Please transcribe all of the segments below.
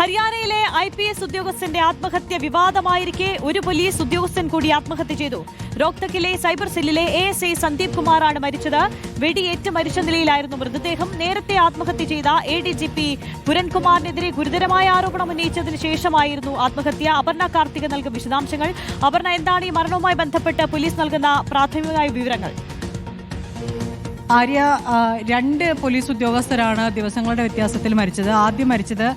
ഹരിയാനയിലെ IPS ഉദ്യോഗസ്ഥന്റെ ആത്മഹത്യ വിവാദമായിരിക്കെ ഒരു പോലീസ് ഉദ്യോഗസ്ഥൻ കൂടി ആത്മഹത്യ ചെയ്തു. രോഹ്തക്കിലെ സൈബർ സെല്ലിലെ ASI സന്ദീപ് കുമാറാണ് മരിച്ചത്. വെടിയേറ്റ് മരിച്ച നിലയിലായിരുന്നു മൃതദേഹം. നേരത്തെ ആത്മഹത്യ ചെയ്ത ADGP പുരൻകുമാറിനെതിരെ ഗുരുതരമായ ആരോപണം ഉന്നയിച്ചതിന് ശേഷമായിരുന്നു ആത്മഹത്യ. അപർണ കാർത്തിക നൽകും വിശദാംശങ്ങൾ. അപർണ, എന്താണ് ഈ മരണവുമായി ബന്ധപ്പെട്ട് പോലീസ് നൽകുന്ന പ്രാഥമികമായ വിവരങ്ങൾ? ആര്യ, രണ്ട് പോലീസ് ഉദ്യോഗസ്ഥരാണ് ദിവസങ്ങളുടെ വ്യത്യാസത്തിൽ മരിച്ചത്. ആദ്യം മരിച്ചത്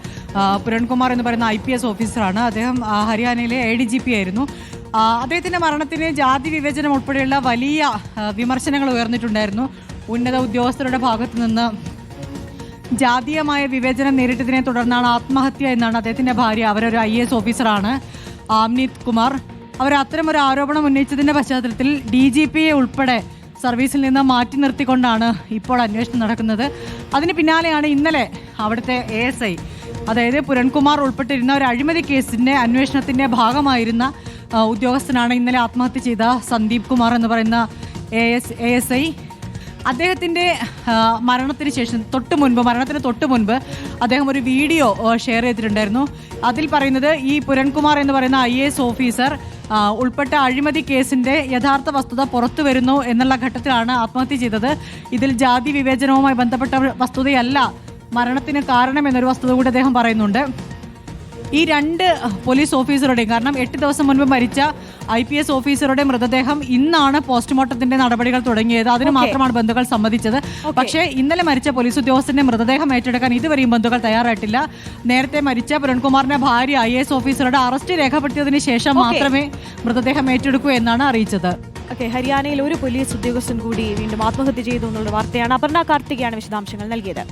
പുരൺകുമാർ എന്ന് പറയുന്ന IPS ഓഫീസറാണ്. അദ്ദേഹം ഹരിയാനയിലെ ADGP ആയിരുന്നു. അദ്ദേഹത്തിന്റെ മരണത്തിന് ജാതി വിവേചനം ഉൾപ്പെടെയുള്ള വലിയ വിമർശനങ്ങൾ ഉയർന്നിട്ടുണ്ടായിരുന്നു. ഉന്നത ഉദ്യോഗസ്ഥരുടെ ഭാഗത്തു നിന്ന് ജാതീയമായ വിവേചനം നേരിട്ടതിനെ തുടർന്നാണ് ആത്മഹത്യ എന്നാണ് അദ്ദേഹത്തിന്റെ ഭാര്യ, അവരൊരു IAS ഓഫീസറാണ്, ആംനിത് കുമാർ, അവർ അത്തരമൊരു ആരോപണം ഉന്നയിച്ചതിന്റെ പശ്ചാത്തലത്തിൽ DGPയെ ഉൾപ്പെടെ സർവീസിൽ നിന്ന് മാറ്റി നിർത്തിക്കൊണ്ടാണ് ഇപ്പോൾ അന്വേഷണം നടക്കുന്നത്. അതിന് പിന്നാലെയാണ് ഇന്നലെ അവിടുത്തെ ASI, അതായത് പുരൺകുമാർ ഉൾപ്പെട്ടിരുന്ന ഒരു അഴിമതി കേസിന്റെ അന്വേഷണത്തിന്റെ ഭാഗമായിരുന്ന ഉദ്യോഗസ്ഥനാണ് ഇന്നലെ ആത്മഹത്യ ചെയ്ത സന്ദീപ് കുമാർ എന്ന് പറയുന്ന ASI. അദ്ദേഹത്തിന്റെ മരണത്തിന് തൊട്ട് മുൻപ് അദ്ദേഹം ഒരു വീഡിയോ ഷെയർ ചെയ്തിട്ടുണ്ടായിരുന്നു. അതിൽ പറയുന്നത് ഈ പുരൺകുമാർ എന്ന് പറയുന്ന IAS ഓഫീസർ ഉൾപ്പെട്ട അഴിമതി കേസിന്റെ യഥാർത്ഥ വസ്തുത പുറത്തു വരുന്നു എന്നുള്ള ഘട്ടത്തിലാണ് ആത്മഹത്യ ചെയ്തത്. ഇതിൽ ജാതി വിവേചനവുമായി ബന്ധപ്പെട്ട വസ്തുതയല്ല മരണത്തിന് കാരണം എന്നൊരു വസ്തുത കൂടി അദ്ദേഹം പറയുന്നുണ്ട്. ഈ രണ്ട് പോലീസ് ഓഫീസറുടെയും, കാരണം 8 ദിവസം മുൻപ് മരിച്ച IPS ഓഫീസറുടെ മൃതദേഹം ഇന്നാണ് പോസ്റ്റ്മോർട്ടത്തിന്റെ നടപടികൾ തുടങ്ങിയത്. അതിന് മാത്രമാണ് ബന്ധുക്കൾ സമ്മതിച്ചത്. പക്ഷേ ഇന്നലെ മരിച്ച പോലീസ് ഉദ്യോഗസ്ഥന്റെ മൃതദേഹം ഏറ്റെടുക്കാൻ ഇതുവരെയും ബന്ധുക്കൾ തയ്യാറായിട്ടില്ല. നേരത്തെ മരിച്ച പുരൺകുമാറിന്റെ ഭാര്യ IAS ഓഫീസറുടെ അറസ്റ്റ് രേഖപ്പെടുത്തിയതിന് ശേഷം മാത്രമേ മൃതദേഹം ഏറ്റെടുക്കൂ എന്നാണ് അറിയിച്ചത്. ഹരിയാനയിൽ ഒരു പോലീസ് ഉദ്യോഗസ്ഥൻ കൂടി വീണ്ടും ആത്മഹത്യ ചെയ്തു എന്നുള്ള വാർത്തയാണ്. അപർണ കാർത്തികയാണ് വിശദാംശങ്ങൾ നൽകിയത്.